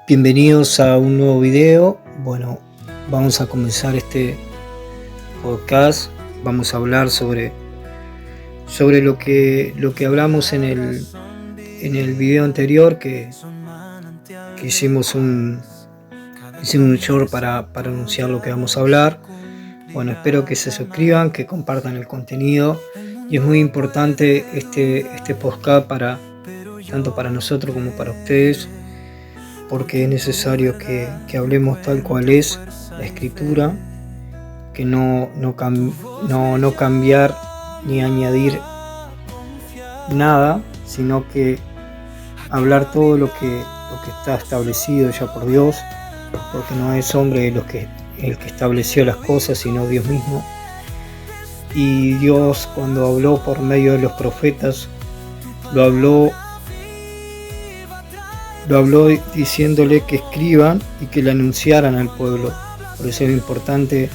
Bienvenidos a un nuevo video. Bueno, vamos a comenzar este podcast. Vamos a hablar sobre lo que hablamos en el video anterior, que hicimos un short para anunciar lo que vamos a hablar. Bueno, espero que se suscriban, que compartan el contenido, y es muy importante este podcast tanto para nosotros como para ustedes, porque es necesario que hablemos tal cual es la escritura, que no cambiar ni añadir nada, sino que hablar todo lo que está establecido ya por Dios, porque no es hombre el que estableció las cosas, sino Dios mismo. Y Dios, cuando habló por medio de los profetas, lo habló diciéndole que escriban y que le anunciaran al pueblo. Por eso es importante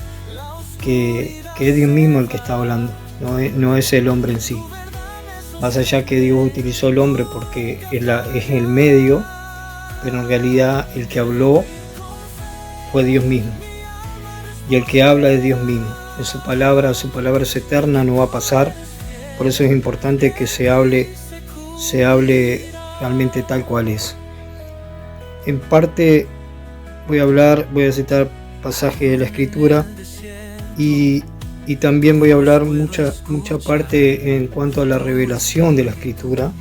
que es Dios mismo el que está hablando, no es el hombre en sí. Más allá que Dios utilizó el hombre porque es el medio, pero en realidad el que habló fue Dios mismo. Y el que habla es Dios mismo. En su palabra es eterna, no va a pasar. Por eso es importante que se hable realmente tal cual es. En parte voy a citar pasajes de la escritura y también voy a hablar mucha parte en cuanto a la revelación de la escritura,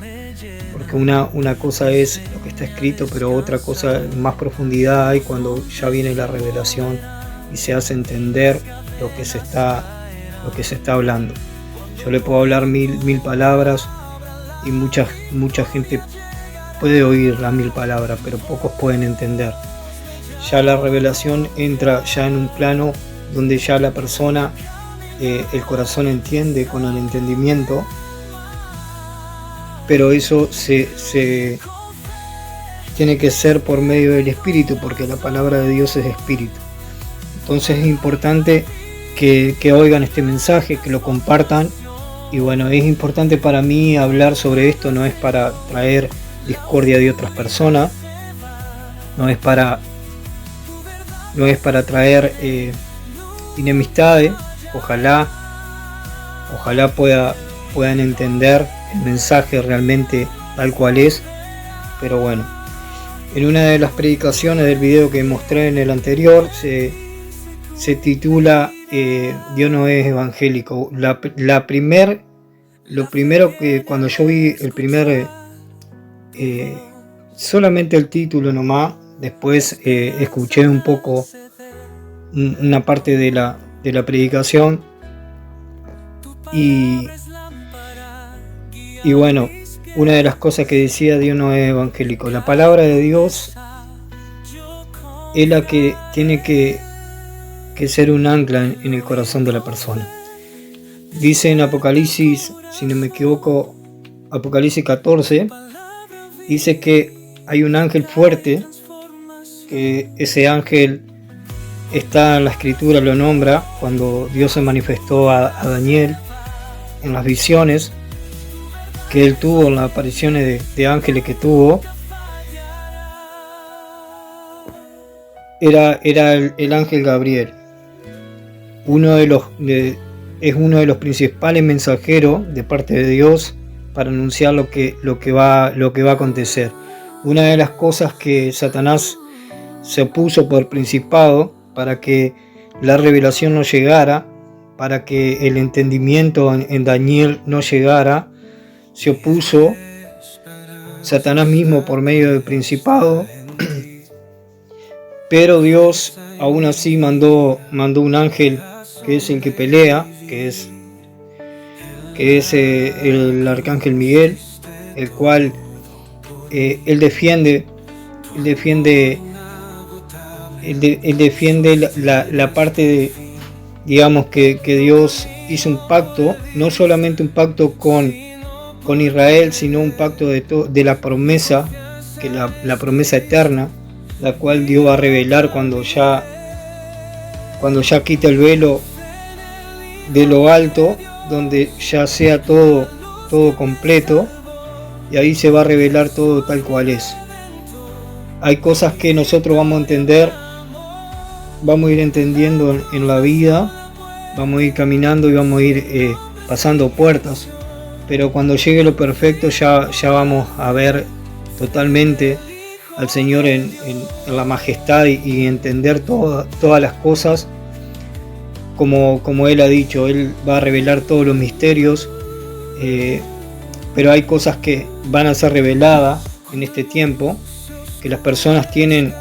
porque una cosa es lo que está escrito, pero otra cosa, más profundidad hay cuando ya viene la revelación y se hace entender lo que se está hablando. Yo le puedo hablar mil palabras y mucha gente puede oír las 1000 palabras, pero pocos pueden entender. Ya la revelación entra ya en un plano donde ya la persona, el corazón entiende con el entendimiento, pero eso se tiene que ser por medio del Espíritu, porque la palabra de Dios es Espíritu. Entonces es importante que oigan este mensaje, que lo compartan. Y bueno, es importante para mí hablar sobre esto, no es para traer discordia de otras personas, no es para traer enemistades. Ojalá puedan entender el mensaje realmente tal cual es. Pero bueno, en una de las predicaciones del video que mostré en el anterior se titula Dios no es evangélico. Lo primero que cuando yo vi el primer solamente el título nomás, después escuché un poco una parte de la predicación y bueno, una de las cosas que decía: Dios no es evangélico. La palabra de Dios es la que tiene que ser un ancla en el corazón de la persona. Dice en Apocalipsis, si no me equivoco, Apocalipsis 14, dice que hay un ángel fuerte, que ese ángel está en la escritura, lo nombra cuando Dios se manifestó a Daniel en las visiones que él tuvo, en las apariciones de ángeles que tuvo. Era el ángel Gabriel, es uno de los principales mensajeros de parte de Dios para anunciar lo que va a acontecer. Una de las cosas que Satanás se opuso por principado para que la revelación no llegara, para que el entendimiento en Daniel no llegara, se opuso Satanás mismo por medio del principado. Pero Dios aún así mandó un ángel que es el que pelea, que es el arcángel Miguel, el cual él defiende la parte de, digamos, que Dios hizo un pacto, no solamente un pacto con Israel, sino un pacto de la promesa, que la promesa eterna, la cual Dios va a revelar cuando ya quita el velo de lo alto, donde ya sea todo completo, y ahí se va a revelar todo tal cual es. hay cosas que nosotros vamos a entender, vamos a ir entendiendo en la vida, vamos a ir caminando y vamos a ir pasando puertas, pero cuando llegue lo perfecto ya vamos a ver totalmente al Señor en la majestad y entender todas las cosas como Él ha dicho. Él va a revelar todos los misterios, pero hay cosas que van a ser reveladas en este tiempo, que las personas tienen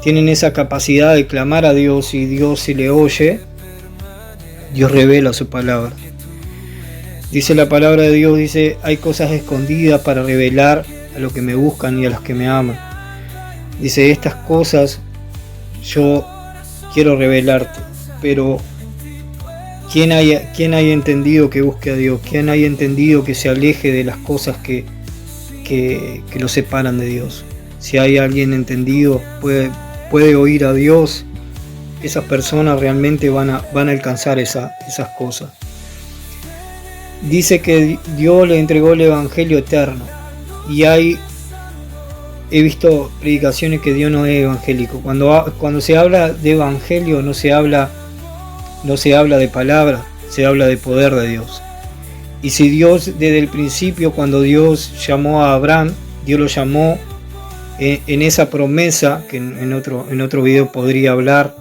esa capacidad de clamar a Dios, y Dios, si le oye, Dios revela su palabra. Dice la palabra de Dios, dice, hay cosas escondidas para revelar a los que me buscan y a los que me aman. Dice, estas cosas yo quiero revelarte, pero ¿quién haya entendido que busque a Dios? ¿Quién haya entendido que se aleje de las cosas que lo separan de Dios? Si hay alguien entendido, puede oír a Dios, esas personas realmente van a alcanzar esas cosas. Dice que Dios le entregó el Evangelio eterno, y he visto predicaciones que Dios no es evangélico. Cuando se habla de Evangelio no se habla de palabra, se habla de poder de Dios. Y si Dios desde el principio, cuando Dios llamó a Abraham, Dios lo llamó en esa promesa, que en otro video podría hablar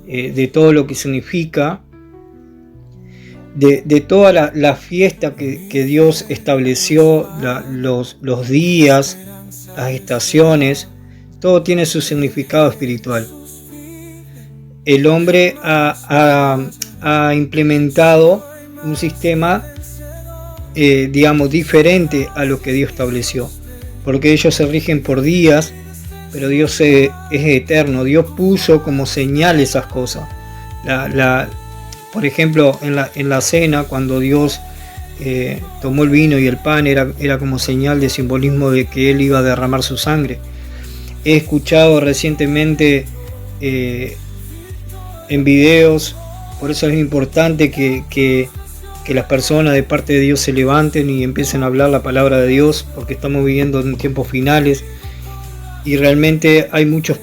de todo lo que significa, de toda la fiesta que Dios estableció, los días, las estaciones, todo tiene su significado espiritual. El hombre ha implementado un sistema diferente a lo que Dios estableció, porque ellos se rigen por días, pero Dios es eterno. Dios puso como señal esas cosas. Por ejemplo, en la cena, cuando Dios tomó el vino y el pan, era como señal de simbolismo de que Él iba a derramar su sangre. He escuchado recientemente en videos, por eso es importante que las personas de parte de Dios se levanten y empiecen a hablar la palabra de Dios, porque estamos viviendo en tiempos finales y realmente hay muchos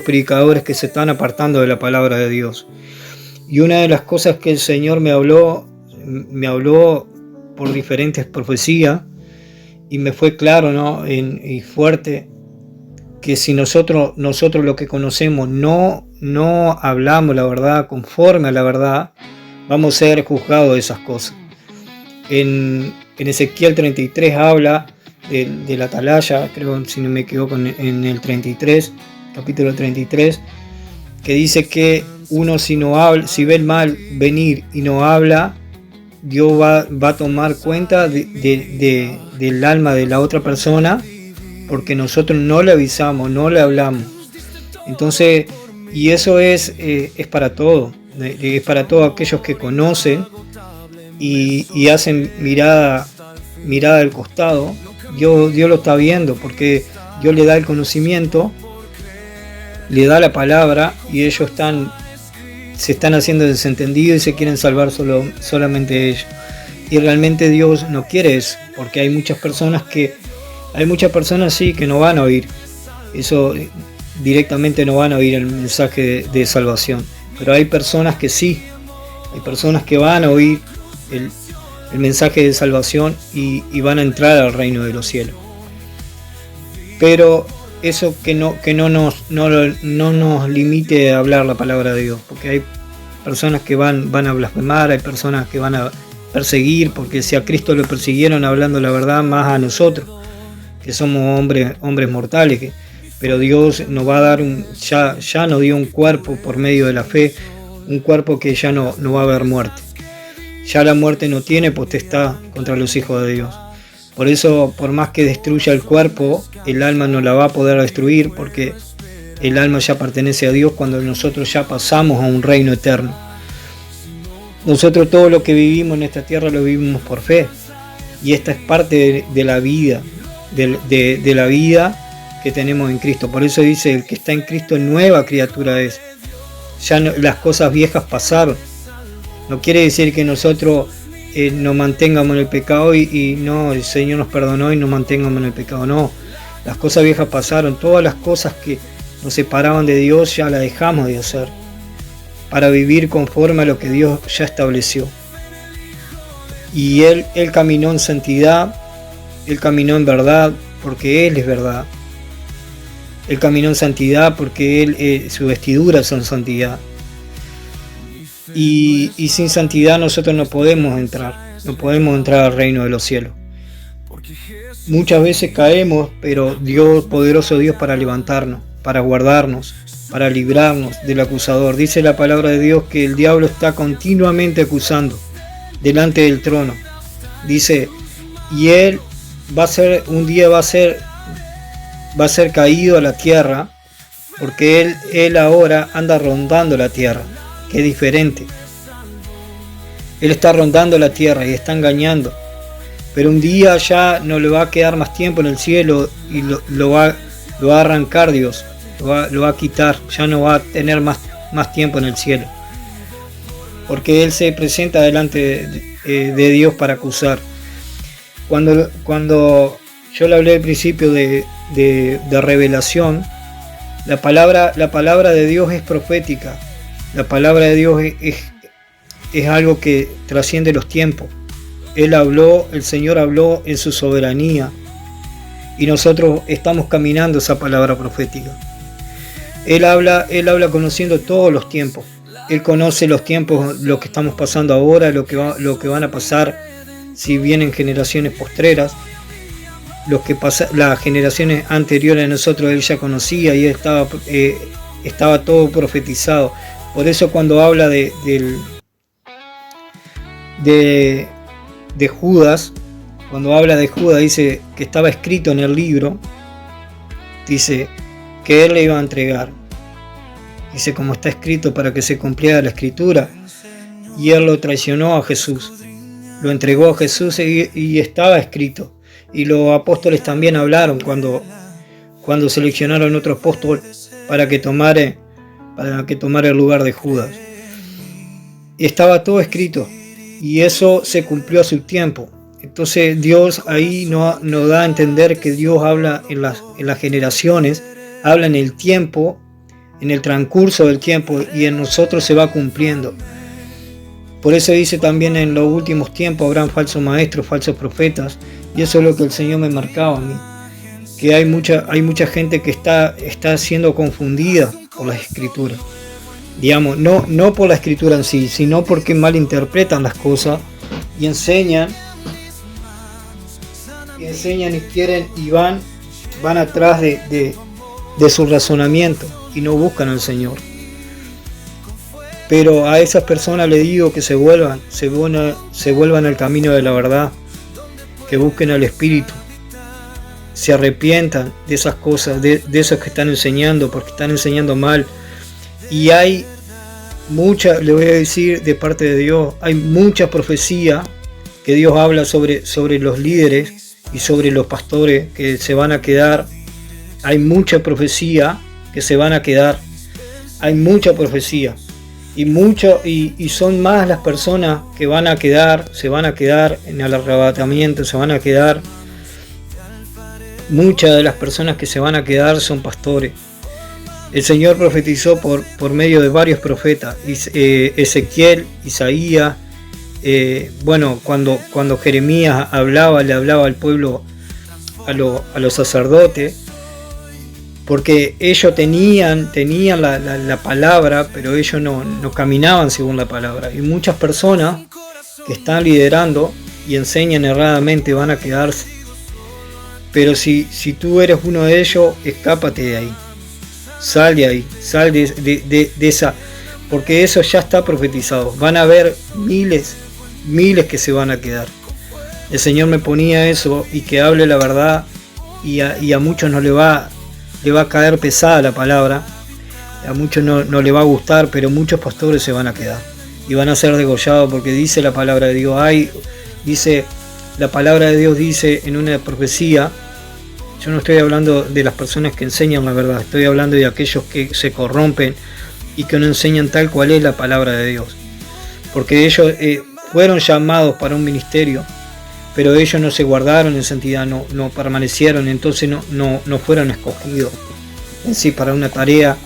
predicadores que se están apartando de la palabra de Dios. Y una de las cosas que el Señor me habló por diferentes profecías, y me fue claro, ¿no? Y fuerte, que si nosotros lo que conocemos no hablamos la verdad conforme a la verdad, vamos a ser juzgados de esas cosas. En Ezequiel 33 habla de la atalaya, creo, si no me equivoco, en el 33, capítulo 33, que dice que uno si ve el mal venir y no habla, Dios va a tomar cuenta del alma de la otra persona, porque nosotros no le avisamos, no le hablamos. Entonces, y eso es para todo, es para todos aquellos que conocen y hacen mirada al costado. Dios lo está viendo, porque Dios le da el conocimiento, le da la palabra, y ellos se están haciendo desentendidos y se quieren salvar solamente ellos. Y realmente Dios no quiere eso, porque hay muchas personas sí que no van a oír eso, directamente no van a oír el mensaje de salvación, pero hay personas que sí, hay personas que van a oír el mensaje de salvación y van a entrar al reino de los cielos. Pero eso que no nos limite a hablar la palabra de Dios, porque hay personas que van a blasfemar, hay personas que van a perseguir, porque si a Cristo lo persiguieron hablando la verdad, más a nosotros, que somos hombres mortales, pero Dios nos va a dar ya nos dio un cuerpo por medio de la fe, un cuerpo que ya no va a haber muerte. Ya la muerte no tiene potestad contra los hijos de Dios. Por eso, por más que destruya el cuerpo, el alma no la va a poder destruir, porque el alma ya pertenece a Dios cuando nosotros ya pasamos a un reino eterno. Nosotros todo lo que vivimos en esta tierra lo vivimos por fe, y esta es parte de la vida, de la vida que tenemos en Cristo. Por eso dice, el que está en Cristo nueva criatura es. Ya las cosas viejas pasaron. No quiere decir que nosotros nos mantengamos en el pecado y no, el Señor nos perdonó y nos mantengamos en el pecado. No, Las cosas viejas pasaron, todas las cosas que nos separaban de Dios ya las dejamos de hacer, para vivir conforme a lo que Dios ya estableció. Y Él caminó en santidad, Él caminó en verdad, porque Él es verdad. Él caminó en santidad porque sus vestiduras son santidad. Y sin santidad nosotros no podemos entrar al reino de los cielos. Muchas veces caemos, pero Dios, poderoso Dios, para levantarnos, para guardarnos, para librarnos del acusador. Dice la palabra de Dios que el diablo está continuamente acusando delante del trono. Dice, y él un día va a ser caído a la tierra, porque él ahora anda rondando la tierra, que es diferente. Él está rondando la tierra y está engañando, pero un día ya no le va a quedar más tiempo en el cielo y lo va a arrancar Dios, lo va a quitar, ya no va a tener más tiempo en el cielo, porque él se presenta delante de Dios para acusar. Cuando yo le hablé al principio de revelación, la palabra de Dios es profética. La palabra de Dios es algo que trasciende los tiempos. El Señor habló en su soberanía y nosotros estamos caminando esa palabra profética. Él habla conociendo todos los tiempos. Él conoce los tiempos, lo que estamos pasando ahora, lo que van a pasar si vienen generaciones postreras. Las generaciones anteriores a nosotros Él ya conocía y estaba todo profetizado. Por eso cuando habla de Judas, dice que estaba escrito en el libro, dice que Él le iba a entregar. Dice, como está escrito, para que se cumpliera la escritura. Y Él lo traicionó a Jesús, lo entregó a Jesús y estaba escrito. Y los apóstoles también hablaron cuando seleccionaron otro apóstol para que tomara el lugar de Judas. Y estaba todo escrito y eso se cumplió a su tiempo. Entonces Dios ahí nos da a entender que Dios habla en las generaciones, habla en el tiempo, en el transcurso del tiempo, y en nosotros se va cumpliendo. Por eso dice también, en los últimos tiempos habrán falsos maestros, falsos profetas. Y eso es lo que el Señor me marcaba a mí, que hay mucha gente que está siendo confundida por las escrituras. Digamos, no por la escritura en sí, sino porque malinterpretan las cosas y enseñan y quieren y van atrás de su razonamiento y no buscan al Señor. Pero a esas personas les digo que se vuelvan al camino de la verdad, que busquen al Espíritu, se arrepientan de esas cosas, de esos que están enseñando, porque están enseñando mal. Y hay mucha, le voy a decir de parte de Dios, hay mucha profecía que Dios habla sobre los líderes y sobre los pastores que se van a quedar. Hay mucha profecía que se van a quedar, hay mucha profecía. Y son más las personas que se van a quedar en el arrebatamiento, muchas de las personas que se van a quedar son pastores. El Señor profetizó por medio de varios profetas, Ezequiel, Isaías, cuando Jeremías le hablaba al pueblo, a los sacerdotes, porque ellos tenían la palabra, pero ellos no caminaban según la palabra. Y muchas personas que están liderando y enseñan erradamente van a quedarse. Pero si tú eres uno de ellos, escápate de ahí. Sal de ahí, sal de esa, porque eso ya está profetizado. Van a haber miles que se van a quedar. El Señor me ponía eso, y que hable la verdad, y a muchos no le va a caer pesada la palabra, a muchos no le va a gustar, pero muchos pastores se van a quedar y van a ser degollados, porque dice la palabra de Dios. La palabra de Dios dice en una profecía. Yo no estoy hablando de las personas que enseñan la verdad, estoy hablando de aquellos que se corrompen y que no enseñan tal cual es la palabra de Dios, porque ellos fueron llamados para un ministerio, pero ellos no se guardaron en santidad, no permanecieron, entonces no fueron escogidos en sí para una tarea,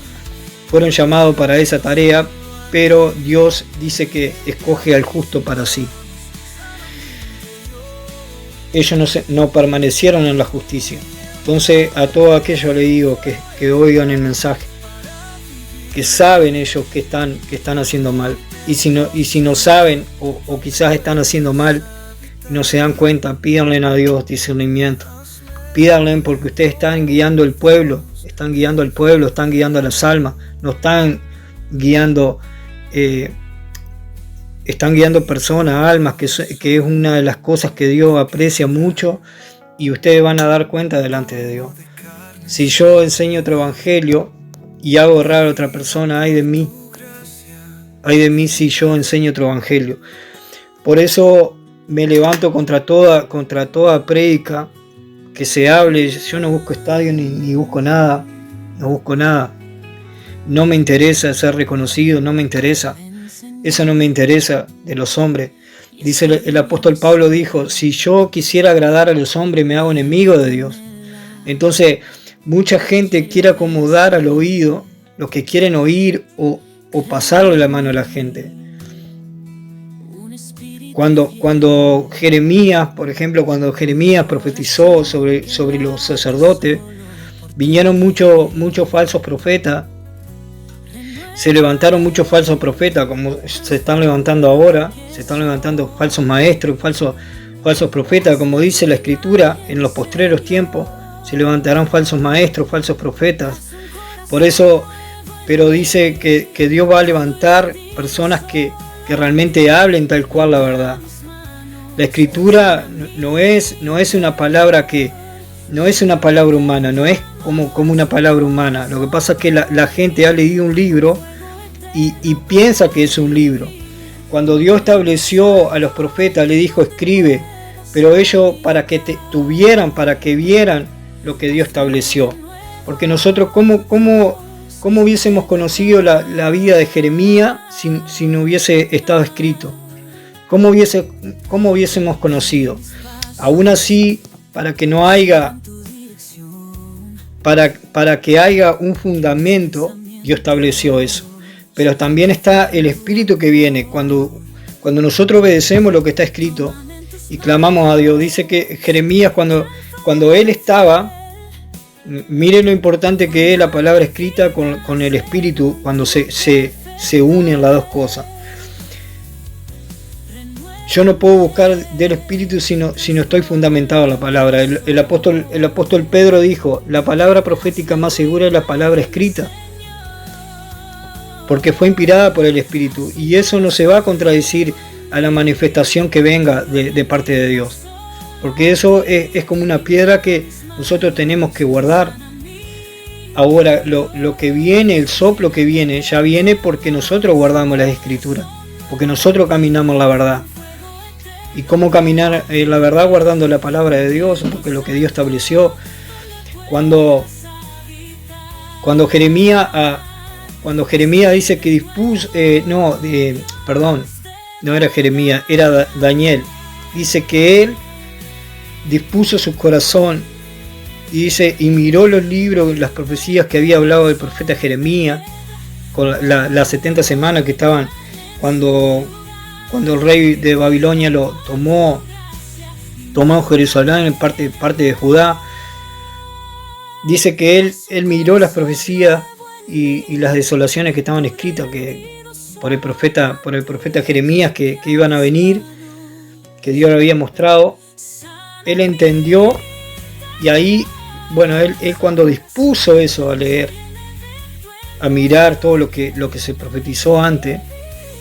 fueron llamados para esa tarea, pero Dios dice que escoge al justo para sí. Ellos no permanecieron en la justicia. Entonces a todos aquellos le digo que oigan el mensaje, que saben ellos que están haciendo mal, y si no saben o quizás están haciendo mal, no se dan cuenta, pídanle a Dios discernimiento, pídanle, porque ustedes están guiando el pueblo, están guiando a las almas, no están guiando, están guiando personas, almas, que es una de las cosas que Dios aprecia mucho, y ustedes van a dar cuenta delante de Dios. Si yo enseño otro evangelio y hago errar a otra persona, ay de mí si yo enseño otro evangelio. Por eso me levanto contra toda prédica que se hable. Yo no busco estadio ni busco nada, no me interesa ser reconocido, no me interesa, eso no me interesa de los hombres. Dice el apóstol Pablo, dijo, si yo quisiera agradar a los hombres me hago enemigo de Dios. Entonces mucha gente quiere acomodar al oído lo que quieren oír o pasarle la mano a la gente. Cuando Jeremías, por ejemplo, profetizó sobre los sacerdotes, vinieron muchos falsos profetas, se levantaron muchos falsos profetas, como se están levantando ahora, se están levantando falsos maestros, falsos profetas, como dice la Escritura, en los postreros tiempos se levantarán falsos maestros, falsos profetas. Por eso, pero dice que Dios va a levantar personas que realmente hablen tal cual la verdad. La Escritura no es una palabra humana, no es como una palabra humana. Lo que pasa es que la gente ha leído un libro y piensa que es un libro. Cuando Dios estableció a los profetas, le dijo escribe, pero ellos para que vieran lo que Dios estableció. Porque nosotros, ¿cómo hubiésemos conocido la vida de Jeremías si no hubiese estado escrito? ¿Cómo hubiésemos conocido? Aún así, para que haya un fundamento, Dios estableció eso. Pero también está el Espíritu que viene cuando nosotros obedecemos lo que está escrito y clamamos a Dios. Dice que Jeremías, cuando él estaba, miren lo importante que es la palabra escrita con el Espíritu, cuando se unen las dos cosas. Yo no puedo buscar del Espíritu si no estoy fundamentado en la palabra. El apóstol Pedro dijo, la palabra profética más segura es la palabra escrita, porque fue inspirada por el Espíritu, y eso no se va a contradecir a la manifestación que venga de parte de Dios, porque eso es como una piedra que nosotros tenemos que guardar. Ahora lo que viene, el soplo que viene, ya viene porque nosotros guardamos las Escrituras, porque nosotros caminamos la verdad. ¿Y cómo caminar la verdad? Guardando la palabra de Dios, porque lo que Dios estableció. Cuando Jeremías dice que dispuso, no era Jeremías, era Daniel. Dice que él dispuso su corazón y dice, y miró los libros, las profecías que había hablado el profeta Jeremías, con las 70 semanas que estaban cuando el rey de Babilonia lo tomó Jerusalén en parte de Judá. Dice que él miró las profecías y las desolaciones que estaban escritas por el profeta Jeremías que iban a venir, que Dios le había mostrado. Él entendió, y ahí, bueno, él cuando dispuso eso, a leer, a mirar todo lo que se profetizó antes,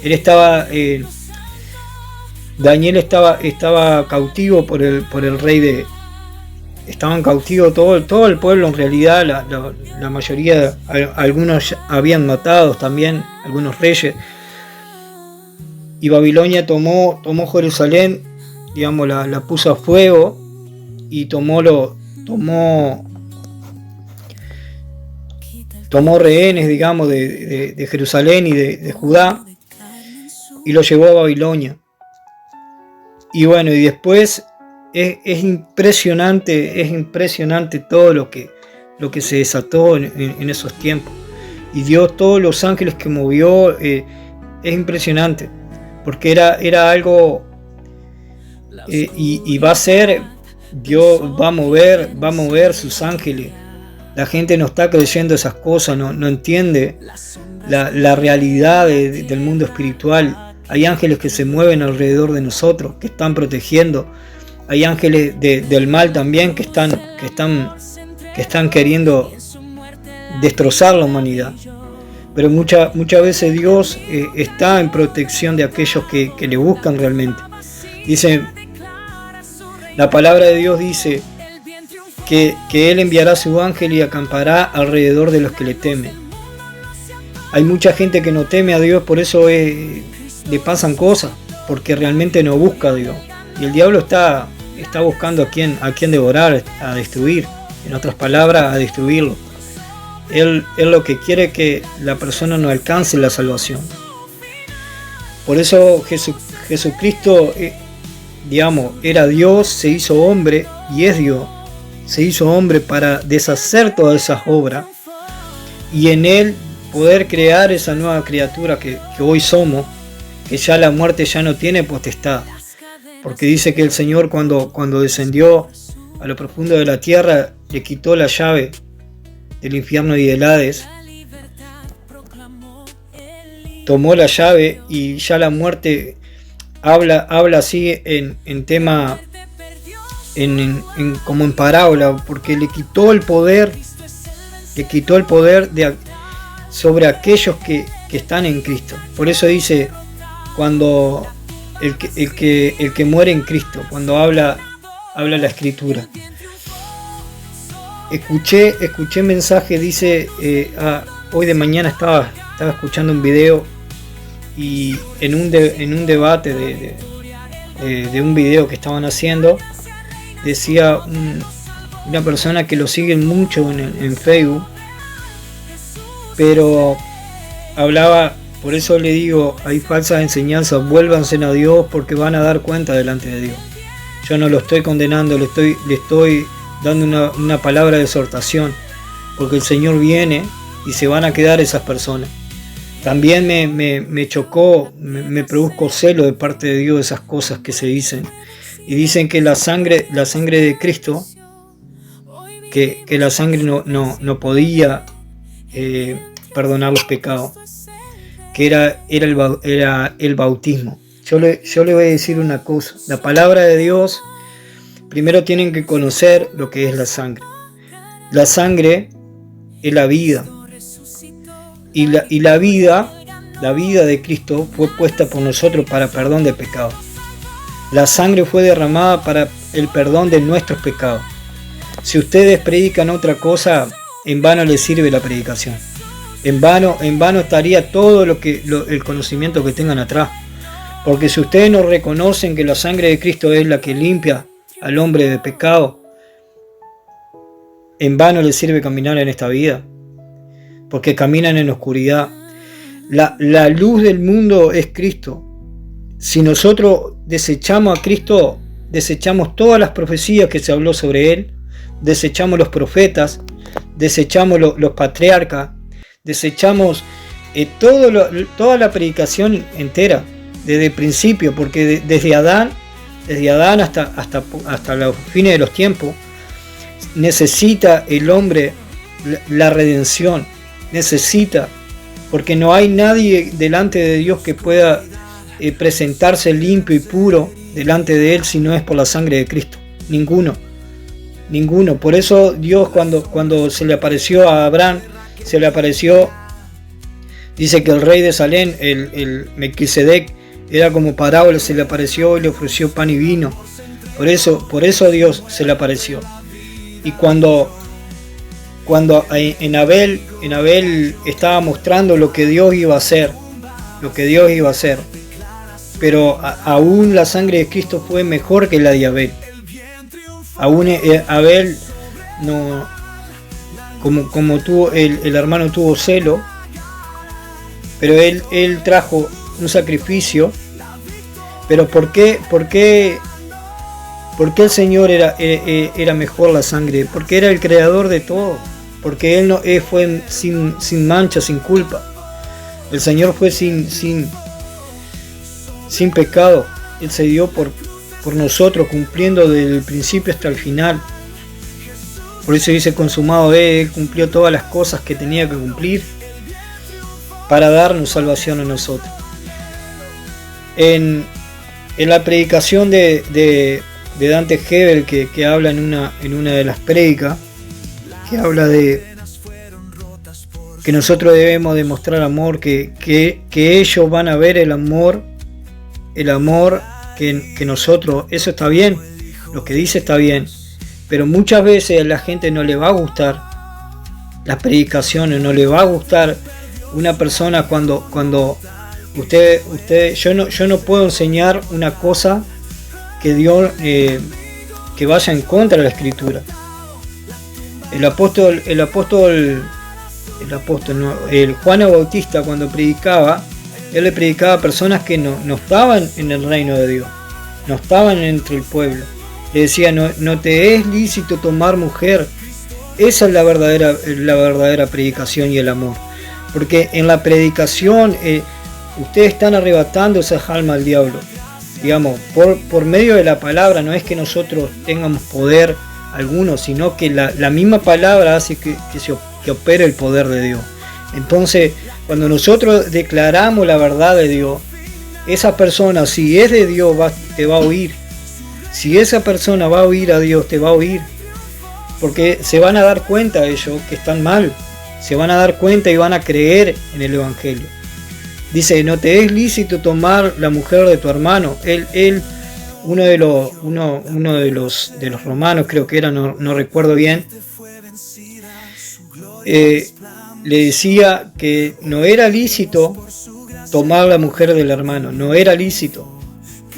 él estaba, Daniel estaba cautivo por el rey estaban cautivos todo el pueblo, en realidad la mayoría, algunos habían matado también, algunos reyes, y Babilonia tomó Jerusalén, digamos, la puso a fuego y tomó rehenes, digamos, de Jerusalén y de Judá, y lo llevó a Babilonia. Y bueno, y después es impresionante todo lo que se desató en esos tiempos. Y Dios, todos los ángeles que movió, es impresionante, porque era algo, y va a ser, Dios va a mover sus ángeles. La gente no está creyendo esas cosas, no entiende la realidad del mundo espiritual. Hay ángeles que se mueven alrededor de nosotros, que están protegiendo. Hay ángeles del mal también que están queriendo destrozar la humanidad. Pero muchas veces Dios está en protección de aquellos que le buscan realmente. Dice, la palabra de Dios dice que Él enviará su ángel y acampará alrededor de los que le temen. Hay mucha gente que no teme a Dios, por eso le pasan cosas, porque realmente no busca a Dios. Y el diablo está buscando a quien devorar, a destruir. En otras palabras, a destruirlo. Él lo que quiere es que la persona no alcance la salvación. Por eso Jesucristo, era Dios, se hizo hombre y es Dios. Se hizo hombre para deshacer todas esas obras y en Él poder crear esa nueva criatura que hoy somos, que ya la muerte ya no tiene potestad. Porque dice que el Señor cuando descendió a lo profundo de la tierra, le quitó la llave del infierno y del Hades, tomó la llave y ya la muerte habla así en tema, como en parábola, porque le quitó el poder sobre aquellos que están en Cristo. Por eso dice, cuando el que muere en Cristo, cuando habla la Escritura. Escuché mensaje, dice, hoy de mañana estaba escuchando un video y en un debate de un video que estaban haciendo, decía una persona que lo siguen mucho en Facebook, pero hablaba, por eso le digo, hay falsas enseñanzas, vuélvanse a Dios porque van a dar cuenta delante de Dios. Yo no lo estoy condenando, le estoy dando una palabra de exhortación, porque el Señor viene y se van a quedar esas personas. También me chocó, me produjo celo de parte de Dios esas cosas que se dicen. Y dicen que la sangre de Cristo, que la sangre no podía perdonar los pecados, que era el bautismo. Yo le voy a decir una cosa, la palabra de Dios, primero tienen que conocer lo que es la sangre. La sangre es la vida. Y la vida de Cristo fue puesta por nosotros para perdón de pecados. La sangre fue derramada para el perdón de nuestros pecados. Si ustedes predican otra cosa, en vano les sirve la predicación. En vano estaría todo el conocimiento que tengan atrás. Porque si ustedes no reconocen que la sangre de Cristo es la que limpia al hombre de pecado, en vano les sirve caminar en esta vida, porque caminan en oscuridad. La luz del mundo es Cristo. Si nosotros desechamos a Cristo, desechamos todas las profecías que se habló sobre Él, desechamos los profetas, desechamos los patriarcas, desechamos toda la predicación entera, desde el principio, porque desde Adán hasta los fines de los tiempos, necesita el hombre la redención, necesita, porque no hay nadie delante de Dios que pueda presentarse limpio y puro delante de Él si no es por la sangre de Cristo. Ninguno. Por eso Dios cuando se le apareció a Abraham, dice que el rey de Salem, el Melquisedec, era como parábola, se le apareció y le ofreció pan y vino. Por eso Dios se le apareció. Y cuando en Abel estaba mostrando lo que Dios iba a hacer, pero aún la sangre de Cristo fue mejor que la de Abel. Aún Abel no, como tuvo el hermano tuvo celo, pero él trajo un sacrificio. Pero ¿por qué ¿Por qué el Señor era mejor la sangre? Porque era el creador de todo. Porque Él fue sin mancha, sin culpa. El Señor fue sin pecado. Él se dio por nosotros, cumpliendo desde el principio hasta el final. Por eso dice consumado. Él cumplió todas las cosas que tenía que cumplir para darnos salvación a nosotros. En la predicación de Dante Gebel, que habla en una de las prédicas, que habla de que nosotros debemos demostrar amor, que ellos van a ver el amor que nosotros, eso está bien, lo que dice está bien, pero muchas veces a la gente no le va a gustar las predicaciones, no le va a gustar una persona cuando usted yo no puedo enseñar una cosa que Dios que vaya en contra de la Escritura. El Juan el Bautista, cuando predicaba, él le predicaba a personas que no estaban en el reino de Dios, no estaban entre el pueblo. Le decía, no te es lícito tomar mujer. Esa es la verdadera predicación y el amor. Porque en la predicación ustedes están arrebatando esas almas al diablo. Digamos, por medio de la palabra. No es que nosotros tengamos poder alguno, sino que la misma palabra hace que opere el poder de Dios. Entonces, cuando nosotros declaramos la verdad de Dios, esa persona, si es de Dios, te va a oír. Si esa persona va a oír a Dios, te va a oír. Porque se van a dar cuenta ellos que están mal. Se van a dar cuenta y van a creer en el Evangelio. Dice, no te es lícito tomar la mujer de tu hermano. Uno de los romanos, creo que era, no recuerdo bien, le decía que no era lícito tomar la mujer del hermano, no era lícito.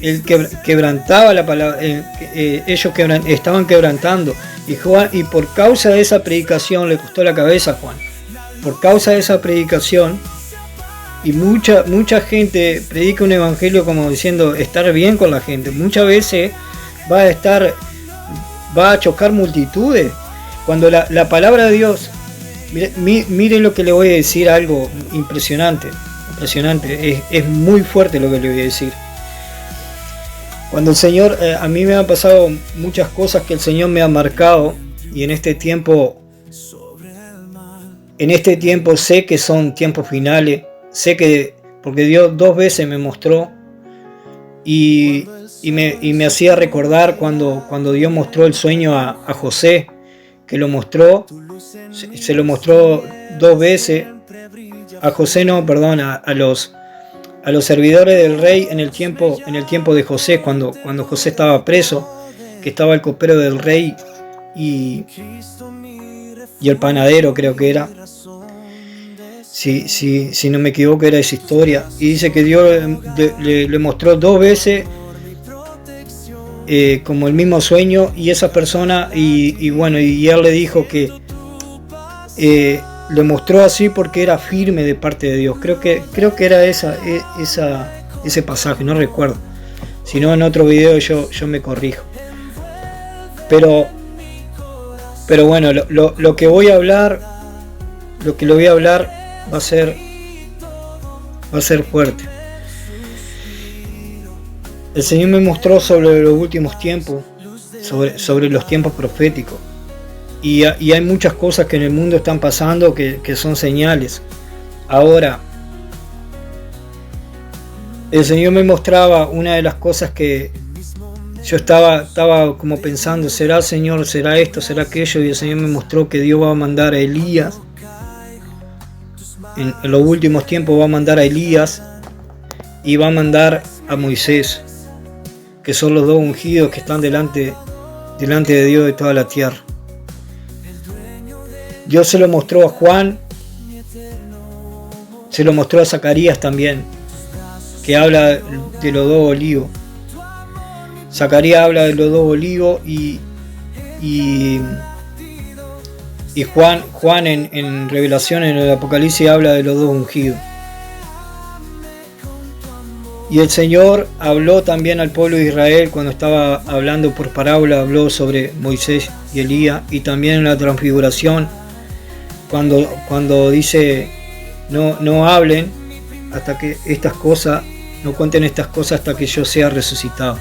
Él quebrantaba la palabra, ellos estaban quebrantando, y por causa de esa predicación le costó la cabeza a Juan. Por causa de esa predicación, y mucha gente predica un evangelio como diciendo estar bien con la gente. Muchas veces va a chocar multitudes. Cuando la palabra de Dios, miren lo que le voy a decir, algo impresionante, es muy fuerte lo que le voy a decir. Cuando el Señor, a mí me han pasado muchas cosas que el Señor me ha marcado, y en este tiempo sé que son tiempos finales, sé que, porque Dios 2 veces me mostró y me hacía recordar cuando Dios mostró el sueño a José, que lo mostró, se lo mostró 2 veces, a José no, perdón, a los servidores del rey en el tiempo de José, cuando José estaba preso, que estaba el copero del rey y el panadero, creo que era, si no me equivoco era esa historia, y dice que Dios le mostró 2 veces como el mismo sueño, y esa persona, y él le dijo que le mostró así porque era firme de parte de Dios. Creo que era ese pasaje, no recuerdo. Si no, en otro video yo me corrijo. Pero bueno, lo que voy a hablar, va a ser fuerte. El Señor me mostró sobre los últimos tiempos, sobre los tiempos proféticos. Y hay muchas cosas que en el mundo están pasando que son señales. Ahora, el Señor me mostraba una de las cosas que yo estaba como pensando, ¿será Señor? ¿Será esto? ¿Será aquello? Y el Señor me mostró que Dios va a mandar a Elías. En los últimos tiempos va a mandar a Elías y va a mandar a Moisés, que son los 2 ungidos que están delante de Dios de toda la tierra. Dios se lo mostró a Juan, se lo mostró a Zacarías también, que habla de los 2 olivos. Zacarías habla de los 2 olivos y Juan en Revelación, en el Apocalipsis, habla de los 2 ungidos. Y el Señor habló también al pueblo de Israel cuando estaba hablando por parábola, habló sobre Moisés y Elías, y también en la transfiguración, cuando dice no hablen hasta que estas cosas, no cuenten estas cosas hasta que yo sea resucitado.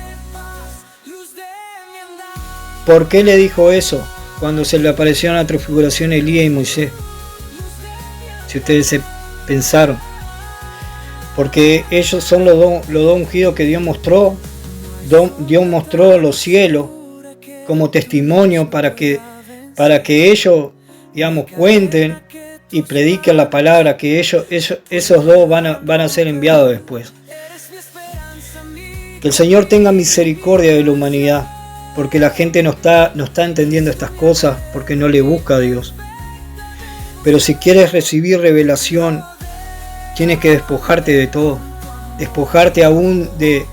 ¿Por qué le dijo eso cuando se le apareció en la transfiguración Elías y Moisés? Si ustedes se pensaron. Porque ellos son los dos ungidos que Dios mostró. Dios mostró los cielos como testimonio para que ellos, digamos, cuenten y prediquen la palabra, que esos dos van a ser enviados después. Que el Señor tenga misericordia de la humanidad, porque la gente no está entendiendo estas cosas, porque no le busca a Dios. Pero si quieres recibir revelación, tienes que despojarte de todo, despojarte aún de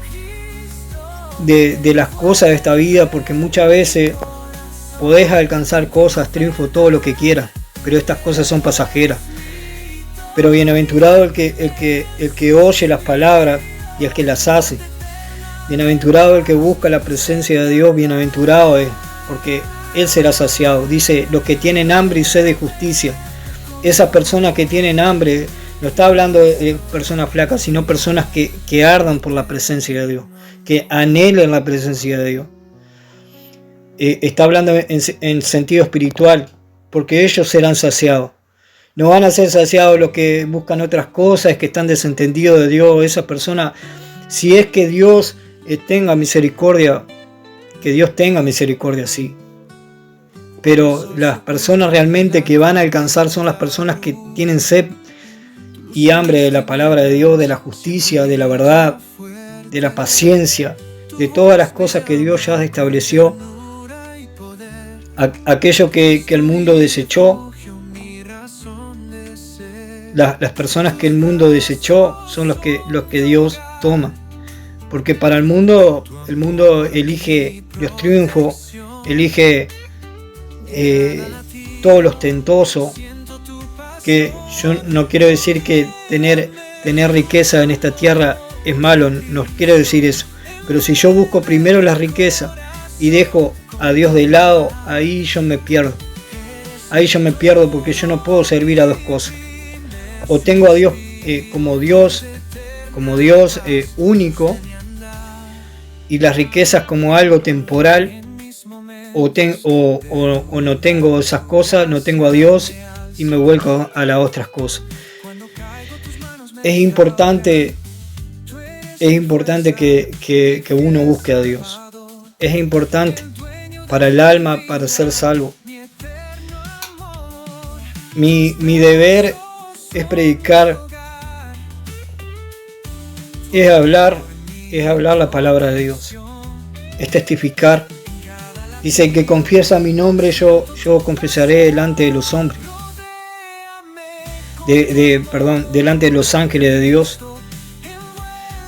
las cosas de esta vida, porque muchas veces podés alcanzar cosas, triunfo, todo lo que quieras, pero estas cosas son pasajeras. Pero bienaventurado el que oye las palabras y el que las hace. Bienaventurado el que busca la presencia de Dios, bienaventurado es, porque Él será saciado. Dice, los que tienen hambre y sed de justicia. Esas personas que tienen hambre, no está hablando de personas flacas, sino personas que ardan por la presencia de Dios, que anhelen la presencia de Dios. Está hablando en sentido espiritual, porque ellos serán saciados. No van a ser saciados los que buscan otras cosas, que están desentendidos de Dios. Esas personas, si es que Dios tenga misericordia, que Dios tenga misericordia, sí. Pero las personas realmente que van a alcanzar son las personas que tienen sed y hambre de la palabra de Dios, de la justicia, de la verdad, de la paciencia, de todas las cosas que Dios ya estableció. Aquello que el mundo desechó, las personas que el mundo desechó son los que Dios toma. Porque para el mundo elige los triunfos, elige todo lo ostentoso. Que yo no quiero decir que tener riqueza en esta tierra es malo, no quiero decir eso. Pero si yo busco primero la riqueza y dejo a Dios de lado, ahí yo me pierdo. Ahí yo me pierdo, porque yo no puedo servir a dos cosas. O tengo a Dios como Dios único, y las riquezas como algo temporal, o no tengo esas cosas, no tengo a Dios y me vuelco a las otras cosas. Es importante que uno busque a Dios. Es importante para el alma, para ser salvo. Mi deber es predicar, es hablar la palabra de Dios, es testificar. Dice que confiesa mi nombre, yo confesaré delante de los hombres, delante de los ángeles de Dios.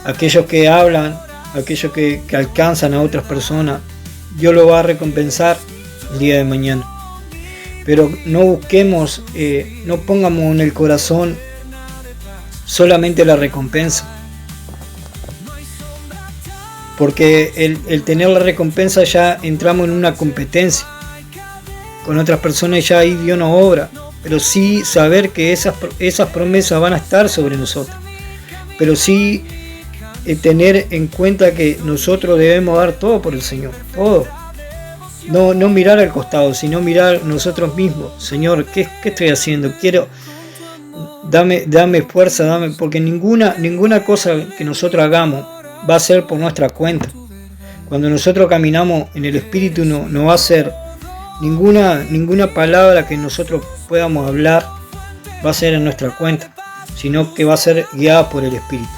Aquellos que hablan, aquellos que alcanzan a otras personas, Dios lo va a recompensar el día de mañana. Pero no busquemos, no pongamos en el corazón solamente la recompensa. Porque el tener la recompensa, ya entramos en una competencia con otras personas, y ya ahí Dios no obra. Pero sí saber que esas promesas van a estar sobre nosotros. Pero sí tener en cuenta que nosotros debemos dar todo por el Señor, todo. No mirar al costado, sino mirar nosotros mismos. Señor, ¿qué estoy haciendo? Dame fuerza, porque ninguna cosa que nosotros hagamos va a ser por nuestra cuenta. Cuando nosotros caminamos en el Espíritu, no va a ser ninguna palabra que nosotros podamos hablar va a ser en nuestra cuenta, sino que va a ser guiada por el Espíritu.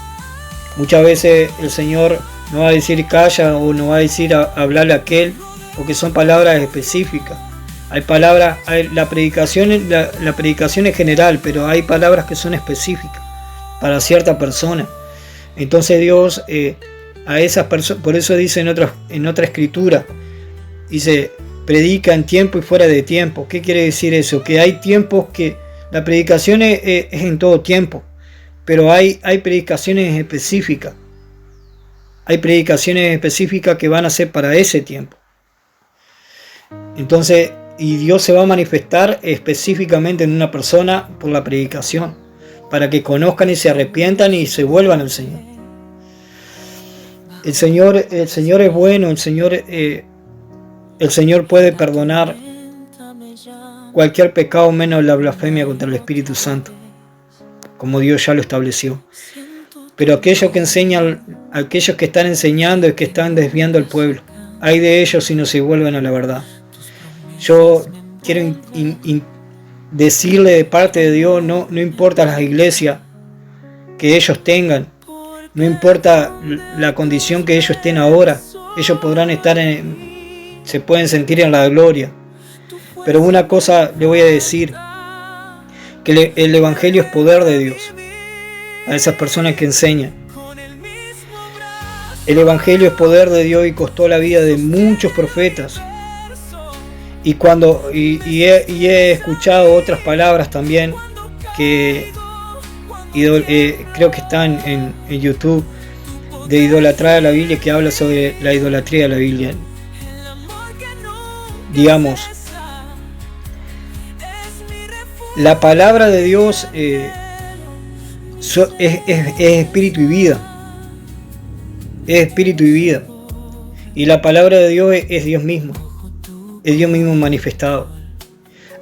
Muchas veces el Señor no va a decir calla, o no va a decir hablarle a aquel, porque son palabras específicas. Hay palabras, la predicación es general, pero hay palabras que son específicas para cierta persona. Entonces Dios a esas personas, por eso dice en otra escritura, dice, predica en tiempo y fuera de tiempo. ¿Qué quiere decir eso? Que hay tiempos que la predicación es en todo tiempo, pero hay predicaciones específicas hay predicaciones específicas que van a ser para ese tiempo. Entonces, y Dios se va a manifestar específicamente en una persona por la predicación, para que conozcan y se arrepientan y se vuelvan al Señor. El Señor es bueno, el Señor puede perdonar cualquier pecado menos la blasfemia contra el Espíritu Santo, como Dios ya lo estableció. Pero aquellos que enseñan, aquellos que están enseñando y que están desviando al pueblo, hay de ellos si no se vuelven a la verdad. Yo quiero decirle de parte de Dios, no importa las iglesias que ellos tengan, no importa la condición que ellos estén ahora, ellos podrán estar se pueden sentir en la gloria. Pero una cosa le voy a decir, que el Evangelio es poder de Dios a esas personas que enseñan. El Evangelio es poder de Dios y costó la vida de muchos profetas. Y he escuchado otras palabras también que creo que están en YouTube, de idolatrar a la Biblia, que habla sobre la idolatría de la Biblia. Digamos, la palabra de Dios es espíritu y vida. Es espíritu y vida. Y la palabra de Dios es Dios mismo. Es Dios mismo manifestado.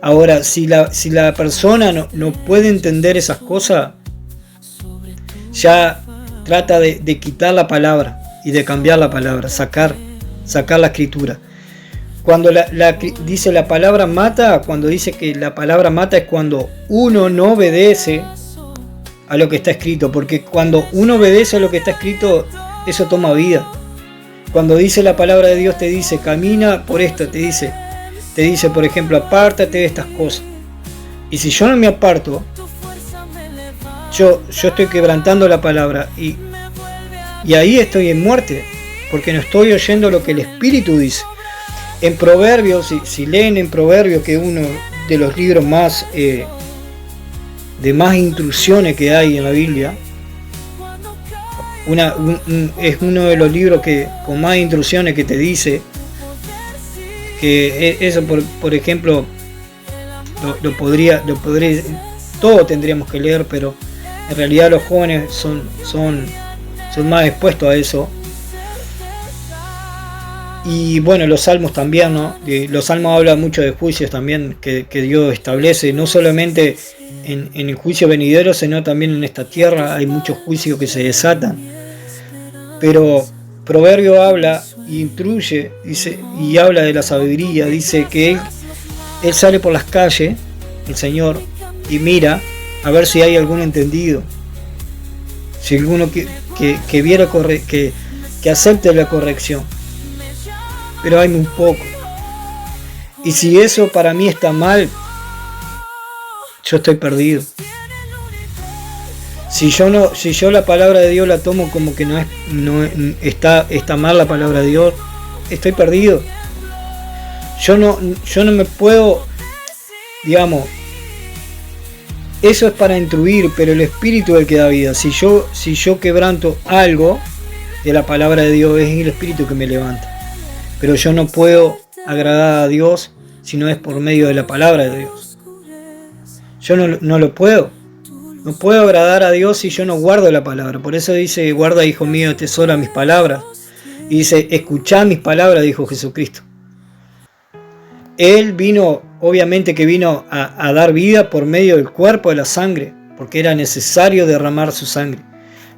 Ahora, si la persona no puede entender esas cosas, ya trata de quitar la palabra y de cambiar la palabra, sacar la escritura. Cuando dice la palabra mata, cuando dice que la palabra mata es cuando uno no obedece a lo que está escrito, porque cuando uno obedece a lo que está escrito, eso toma vida. Cuando dice la palabra de Dios, te dice camina por esto, te dice por ejemplo, apártate de estas cosas. Y si yo no me aparto, yo estoy quebrantando la palabra y ahí estoy en muerte, porque no estoy oyendo lo que el Espíritu dice. En Proverbios, si leen en Proverbios, que es uno de los libros más de más instrucciones que hay en la Biblia, es uno de los libros con más instrucciones que te dice que eso, por ejemplo, lo podría, todos tendríamos que leer, pero en realidad los jóvenes son más expuestos a eso. Y bueno, los salmos también, ¿no? Los salmos hablan mucho de juicios también que Dios establece, no solamente en el juicio venidero, sino también en esta tierra hay muchos juicios que se desatan. Pero Proverbio habla y instruye, dice, y habla de la sabiduría, dice que él sale por las calles, el Señor, y mira a ver si hay algún entendido, si alguno que viera que acepte la corrección. Pero hay muy poco. Y si eso para mí está mal, yo estoy perdido. Si yo la palabra de Dios la tomo como que no está mal la palabra de Dios, estoy perdido. Yo no me puedo, digamos, eso es para instruir, pero el Espíritu es el que da vida. Si yo quebranto algo de la palabra de Dios, es el Espíritu que me levanta. Pero yo no puedo agradar a Dios si no es por medio de la palabra de Dios. Yo no lo puedo. No puedo agradar a Dios si yo no guardo la palabra. Por eso dice, guarda, hijo mío, tesora mis palabras. Y dice, escuchad mis palabras, dijo Jesucristo. Él vino, obviamente que vino a dar vida por medio del cuerpo, de la sangre, porque era necesario derramar su sangre.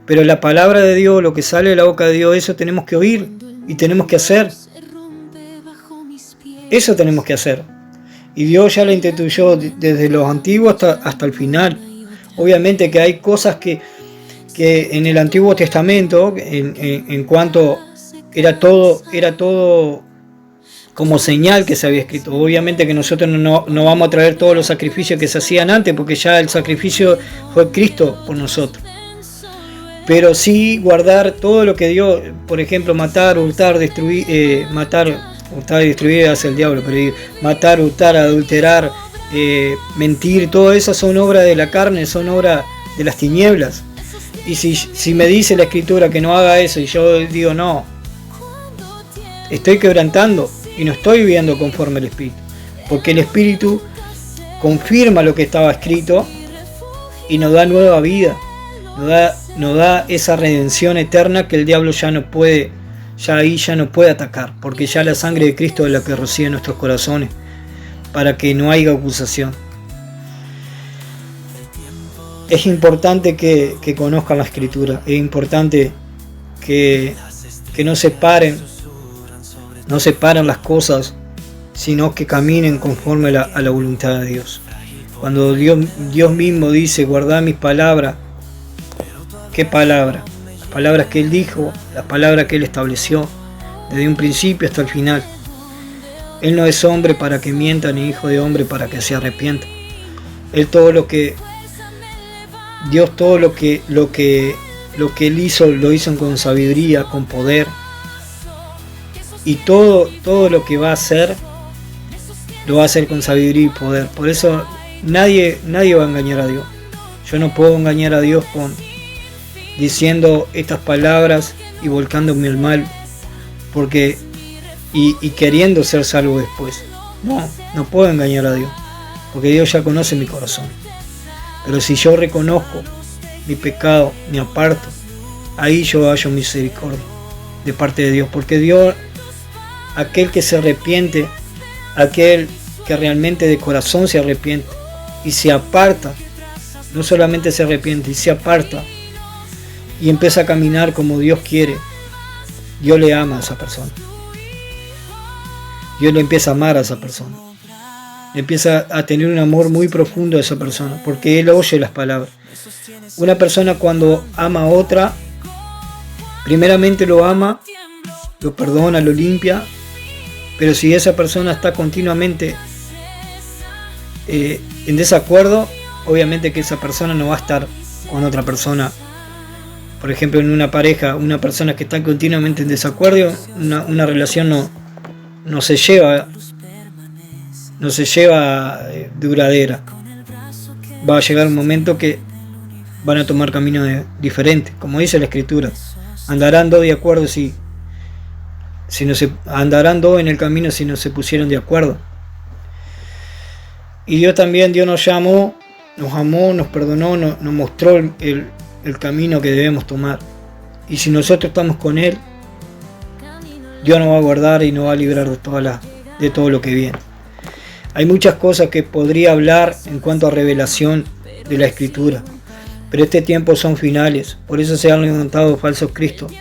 Pero la palabra de Dios, lo que sale de la boca de Dios, eso tenemos que oír y tenemos que hacer. Eso tenemos que hacer. Y Dios ya la instituyó desde los antiguos hasta el final. Obviamente que hay cosas que en el Antiguo Testamento, en cuanto era todo como señal que se había escrito. Obviamente que nosotros no vamos a traer todos los sacrificios que se hacían antes, porque ya el sacrificio fue Cristo por nosotros. Pero sí guardar todo lo que Dios, por ejemplo, matar, hurtar, destruir, hurtar y destruir hacia el diablo, pero matar, hurtar, adulterar, mentir, todo eso son obras de la carne, son obras de las tinieblas. Y si me dice la Escritura que no haga eso y yo digo no, estoy quebrantando y no estoy viviendo conforme al Espíritu. Porque el Espíritu confirma lo que estaba escrito y nos da nueva vida, nos da esa redención eterna que el diablo ya no puede atacar, porque ya la sangre de Cristo es la que rocía nuestros corazones para que no haya acusación. Es importante que conozcan la Escritura, es importante que no separen las cosas, sino que caminen conforme a la voluntad de Dios. Cuando Dios mismo dice, guardad mis palabras, ¿qué palabras? Las palabras que Él dijo, las palabras que Él estableció, desde un principio hasta el final. Él no es hombre para que mienta, ni hijo de hombre para que se arrepienta. Dios todo lo que Él hizo, lo hizo con sabiduría, con poder. Y todo lo que va a hacer, lo va a hacer con sabiduría y poder. Por eso nadie va a engañar a Dios. Yo no puedo engañar a Dios diciendo estas palabras y volcándome el mal, y queriendo ser salvo después. No puedo engañar a Dios, porque Dios ya conoce mi corazón. Pero si yo reconozco mi pecado, me aparto, ahí yo hallo misericordia de parte de Dios, porque Dios, aquel que se arrepiente, aquel que realmente de corazón se arrepiente y se aparta, no solamente se arrepiente y se aparta y empieza a caminar como Dios quiere, Dios le ama a esa persona. Dios le empieza a amar a esa persona. Empieza a tener un amor muy profundo a esa persona, porque Él oye las palabras. Una persona cuando ama a otra, primeramente lo ama, lo perdona, lo limpia, pero si esa persona está continuamente en desacuerdo, obviamente que esa persona no va a estar con otra persona. Por ejemplo, en una pareja, una persona que está continuamente en desacuerdo, una relación no se lleva duradera. Va a llegar un momento que van a tomar caminos diferentes, como dice la Escritura. Andarán dos de acuerdo andarán dos en el camino si no se pusieron de acuerdo. Y Dios nos llamó, nos amó, nos perdonó, nos mostró el camino que debemos tomar. Y si nosotros estamos con Él, Dios nos va a guardar y nos va a librar de todo lo que viene. Hay muchas cosas que podría hablar en cuanto a revelación de la Escritura, pero este tiempo son finales. Por eso se han levantado falsos cristos,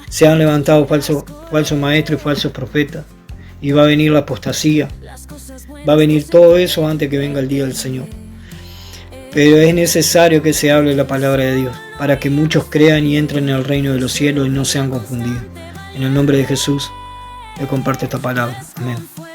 se han levantado falsos maestros y falsos profetas, y va a venir la apostasía, va a venir todo eso antes que venga el día del Señor. Pero es necesario que se hable la palabra de Dios para que muchos crean y entren en el reino de los cielos y no sean confundidos. En el nombre de Jesús le comparto esta palabra. Amén.